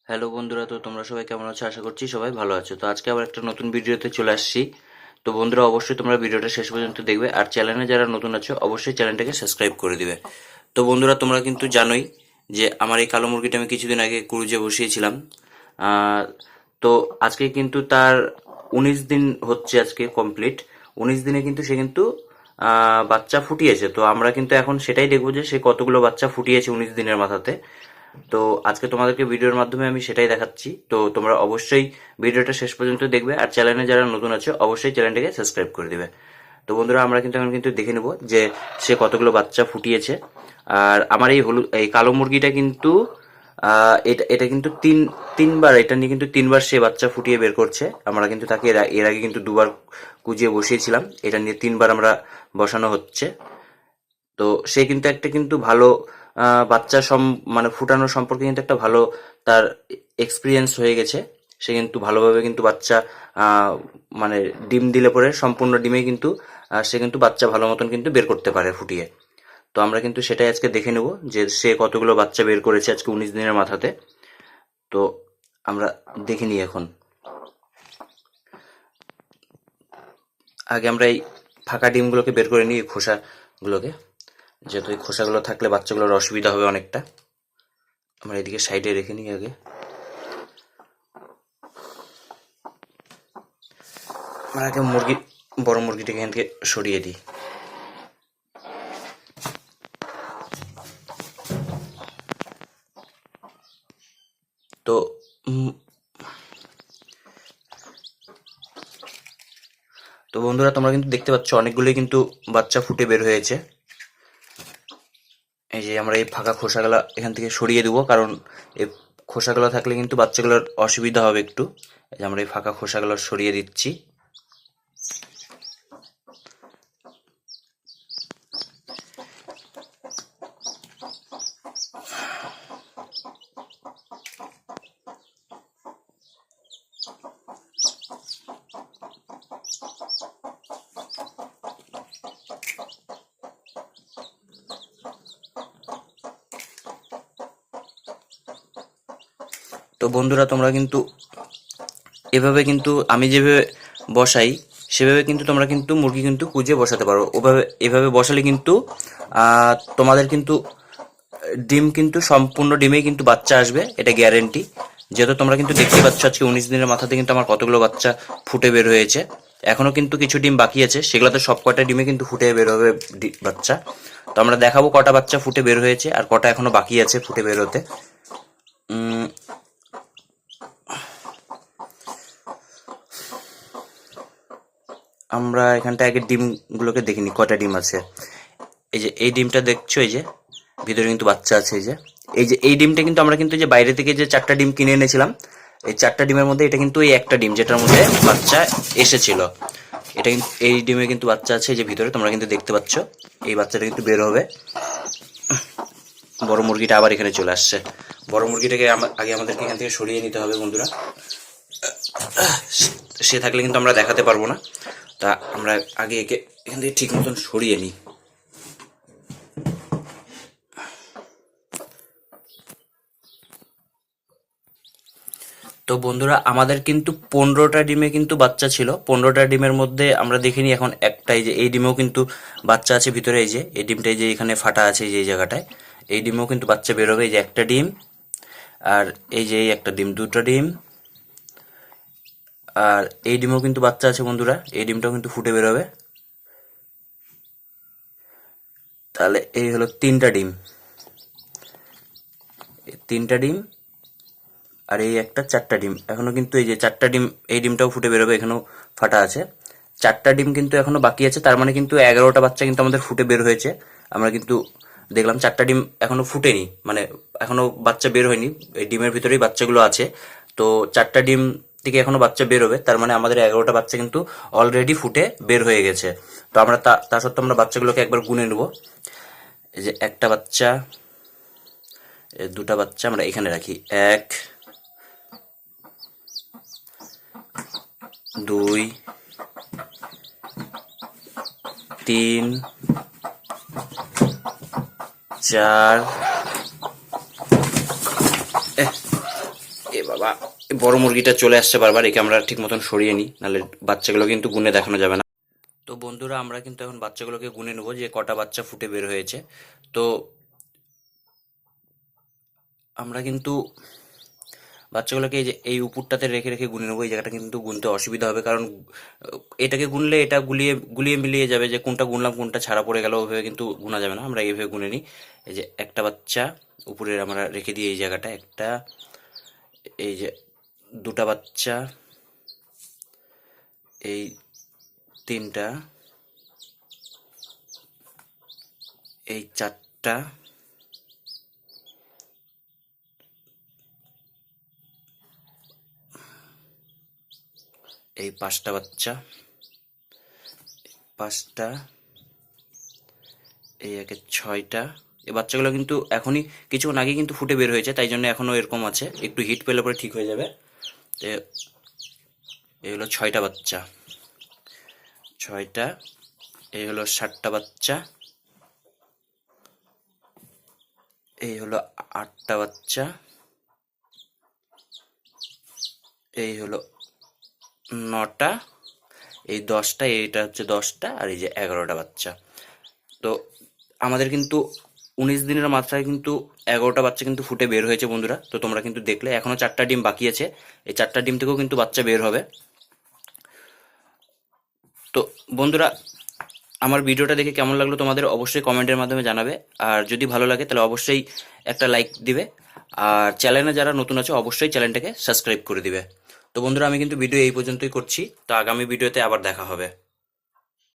Hello বন্ধুরা, তো তোমরা সবাই কেমন আছো? আশা করছি সবাই ভালো আছো। তো আজকে আবার একটা নতুন ভিডিওতে চলে আসছি। তো বন্ধুরা, অবশ্যই তোমরা ভিডিওটা শেষ পর্যন্ত দেখবে, আর চ্যানেলে যারা নতুন আছো অবশ্যই চ্যানেলটাকে সাবস্ক্রাইব করে দিবে। তো বন্ধুরা, তোমরা কিন্তু জানোই যে আমার এই কালো মুরগিটা আমি কিছুদিন আগে ক্রুজে বসিয়েছিলাম। আহ, তো আজকে কিন্তু তার 19 দিন হচ্ছে, আজকে কমপ্লিট। 19 দিনে কিন্তু সে কিন্তু বাচ্চা ফুটিয়েছে। তো আমরা কিন্তু এখন সেটাই দেখবো যে সে কতগুলো বাচ্চা ফুটিয়েছে 19 দিনের মাথাতে। তো আজকে তোমাদেরকে ভিডিওর মাধ্যমে আমি সেটাই দেখাচ্ছি। তো তোমরা অবশ্যই ভিডিওটা শেষ পর্যন্ত দেখবে, আর চ্যানেলে যারা নতুন আছে অবশ্যই চ্যানেলটাকে সাবস্ক্রাইব করে দিবে। তো বন্ধুরা, আমরা কিন্তু এখন কিন্তু দেখে নেব যে সে কতগুলো বাচ্চা ফুটিয়েছে। আর আমার এই কালো মুরগিটা কিন্তু এটা এটা কিন্তু তিনবার, এটা নিয়ে কিন্তু তিনবার সে বাচ্চা ফুটিয়ে বের করছে। আমরা কিন্তু তাকে এর আগে কিন্তু দুবার কুজিয়ে বসিয়েছিলাম, এটা নিয়ে তিনবার আমরা বসানো হচ্ছে। তো সে কিন্তু একটা কিন্তু ভালো বাচ্চা মানে ফুটানো সম্পর্কে কিন্তু একটা ভালো তার এক্সপিরিয়েন্স হয়ে গেছে। সে কিন্তু ভালোভাবে কিন্তু বাচ্চা আহ, মানে ডিম দিলে পরে সম্পূর্ণ ডিমে কিন্তু সে কিন্তু বাচ্চা ভালো মতন কিন্তু বের করতে পারে ফুটিয়ে। তো আমরা কিন্তু সেটাই আজকে দেখে নেব যে সে কতগুলো বাচ্চা বের করেছে আজকে 19 দিনের মাথাতে। তো আমরা দেখে নিই এখন। আগে আমরা এই ফাঁকা ডিমগুলোকে বের করে নিই, এই খোসাগুলোকে, যেহেতু এই খোসাগুলো থাকলে বাচ্চাগুলোর অসুবিধা হবে অনেকটা। আমরা এদিকে সাইডে রেখে নিই আগে। আমরা আগে বড় মুরগিটাকে এখান থেকে সরিয়ে দিই। তো উম, তো বন্ধুরা, তোমরা কিন্তু দেখতে পাচ্ছ অনেকগুলোই কিন্তু বাচ্চা ফুটে বের হয়েছে। এই যে আমরা এই ফাঁকা খোসাগুলো এখান থেকে সরিয়ে দেবো, কারণ এই খোসাগুলো থাকলে কিন্তু বাচ্চাগুলোর অসুবিধা হবে একটু। এই যে আমরা এই ফাঁকা খোসাগুলো সরিয়ে দিচ্ছি। তো বন্ধুরা, তোমরা কিন্তু এভাবে কিন্তু আমি যেভাবে বসাই সেভাবে কিন্তু তোমরা কিন্তু মুরগি কিন্তু কুজে বসাতে পারো। এভাবে বসালে কিন্তু তোমাদের কিন্তু ডিম কিন্তু সম্পূর্ণ ডিমেই কিন্তু বাচ্চা আসবে, এটা গ্যারেন্টি। যেহেতু তোমরা কিন্তু দেখতে পাচ্ছ আজকে 19 দিনের মাথাতে কিন্তু আমার কতগুলো বাচ্চা ফুটে বের হয়েছে। এখনো কিন্তু কিছু ডিম বাকি আছে, সেগুলোতে সব কটা ডিমে কিন্তু ফুটে বের হবে বাচ্চা। তো আমরা দেখাবো কটা বাচ্চা ফুটে বের হয়েছে আর কটা এখনো বাকি আছে ফুটে বের হতে। আমরা এখানটা আগে ডিমগুলোকে দেখিনি কটা ডিম আছে। এই যে এই ডিমটা দেখছো, এই যে ভিতরে কিন্তু বাচ্চা আছে। এই ডিমটা কিন্তু আমরা কিন্তু যে বাইরে থেকে যে 4টা ডিম কিনে এনেছিলাম, এই 4টা ডিমের মধ্যে এটা কিন্তু এই একটা ডিম যেটার মধ্যে বাচ্চা এসেছিল। এটা কিন্তু এই ডিমে কিন্তু বাচ্চা আছে, এই যে ভিতরে তোমরা কিন্তু দেখতে পাচ্ছ। এই বাচ্চাটা কিন্তু বের হবে। বড় মুরগিটা আবার এখানে চলে আসছে। বড় মুরগিটাকে আগে আমাদেরকে এখান থেকে সরিয়ে নিতে হবে বন্ধুরা। সে থাকলে কিন্তু আমরা দেখাতে পারবো না। তা আমরা আগে একে এখান থেকে ঠিক মতন সরিয়ে নিই। তো বন্ধুরা, আমাদের কিন্তু 15টা ডিমে কিন্তু বাচ্চা ছিল। 15টা ডিমের মধ্যে আমরা দেখিনি এখন একটাই, যে এই ডিমেও কিন্তু বাচ্চা আছে ভিতরে। এই যে এই ডিমটা, এই যে এখানে ফাটা আছে, এই যে এই জায়গাটায়, এই ডিমেও কিন্তু বাচ্চা বেরোবে। এই যে একটা ডিম, আর এই যে এই একটা ডিম, দুটো ডিম, আর এই ডিমেও কিন্তু বাচ্চা আছে বন্ধুরা। এই ডিমটাও কিন্তু ফুটে বেরোবে। তাহলে এই হলো 3টা ডিম, 3টা ডিম, আর এই একটা 4টা ডিম। এখনো কিন্তু এই যে 4টা ডিম, এই ডিমটাও ফুটে বেরোবে, এখানেও ফাটা আছে। 4টা ডিম কিন্তু এখনো বাকি আছে, তার মানে কিন্তু 11টা বাচ্চা কিন্তু আমাদের ফুটে বের হয়েছে। আমরা কিন্তু দেখলাম 4টা ডিম এখনো ফুটেনি, মানে এখনো বাচ্চা বের হয়নি, এই ডিমের ভিতরেই বাচ্চাগুলো আছে। তো 4টা ডিম থেকে এখনো বাচ্চা বের হবে, তার মানে আমাদের 11টা বাচ্চা কিন্তু অলরেডি ফুটে বের হয়ে গেছে। তো আমরা তা সত্ত্বেও আমরা বাচ্চাগুলোকে একবার গুনে নেব। এই যে একটা বাচ্চা, দুটা বাচ্চা আমরা এখানে রাখি, 1, 2, 3, 4, বাবা, এই বড় মুরগিটা চলে আসছে বারবার, একে আমরা ঠিক মতন সরিয়ে নিই, নাহলে বাচ্চাগুলো কিন্তু গুনে দেখানো যাবে না। তো বন্ধুরা, আমরা কিন্তু এখন বাচ্চাগুলোকে গুনে নেবো যে কটা বাচ্চা ফুটে বের হয়েছে। তো আমরা কিন্তু বাচ্চাগুলোকে এই যে এই উপরটাতে রেখে রেখে গুনে নেবো। এই জায়গাটা কিন্তু গুনতে অসুবিধা হবে, কারণ এটাকে গুনলে এটা গুলিয়ে গুলিয়ে মিলিয়ে যাবে, যে কোনটা গুনলাম কোনটা ছাড়া পড়ে গেল, ওইভাবে কিন্তু গুনা যাবে না। আমরা এইভাবে গুনে নিই। এই যে একটা বাচ্চা উপরে আমরা রেখে দিই এই জায়গাটা একটা, এই যে দুটা বাচ্চা, এই তিনটা, এই চারটা, এই পাঁচটা বাচ্চা, পাঁচটা, এই একে ছয়টা। এই বাচ্চাগুলো কিন্তু এখনই কিছুক্ষণ আগে কিন্তু ফুটে বের হয়েছে, তাই জন্য এখনো এরকম আছে, একটু হিট পেলে পরে ঠিক হয়ে যাবে। তো এই হলো ছয়টা বাচ্চা, ছয়টা। এই হলো সাতটা বাচ্চা, এই হলো আটটা বাচ্চা, এই হলো নটা, এই দশটা, এইটা হচ্ছে দশটা, আর এই যে 11টা বাচ্চা। তো আমাদের কিন্তু 19 দিনের মাথায় কিন্তু 11টা বাচ্চা কিন্তু ফুটে বের হয়েছে বন্ধুরা। তো তোমরা কিন্তু দেখলে এখনো 4টা ডিম বাকি আছে, এই 4টা ডিম থেকেও কিন্তু বাচ্চা বের হবে। তো বন্ধুরা, আমার ভিডিওটা দেখে কেমন লাগলো তোমাদের অবশ্যই কমেন্টের মাধ্যমে জানাবে, আর যদি ভালো লাগে তাহলে অবশ্যই একটা লাইক দিবে, আর চ্যানেলে যারা নতুন আছে অবশ্যই চ্যানেলটাকে সাবস্ক্রাইব করে দিবে। তো বন্ধুরা, আমি কিন্তু ভিডিও এই পর্যন্তই করছি, তো আগামী ভিডিওতে আবার দেখা হবে।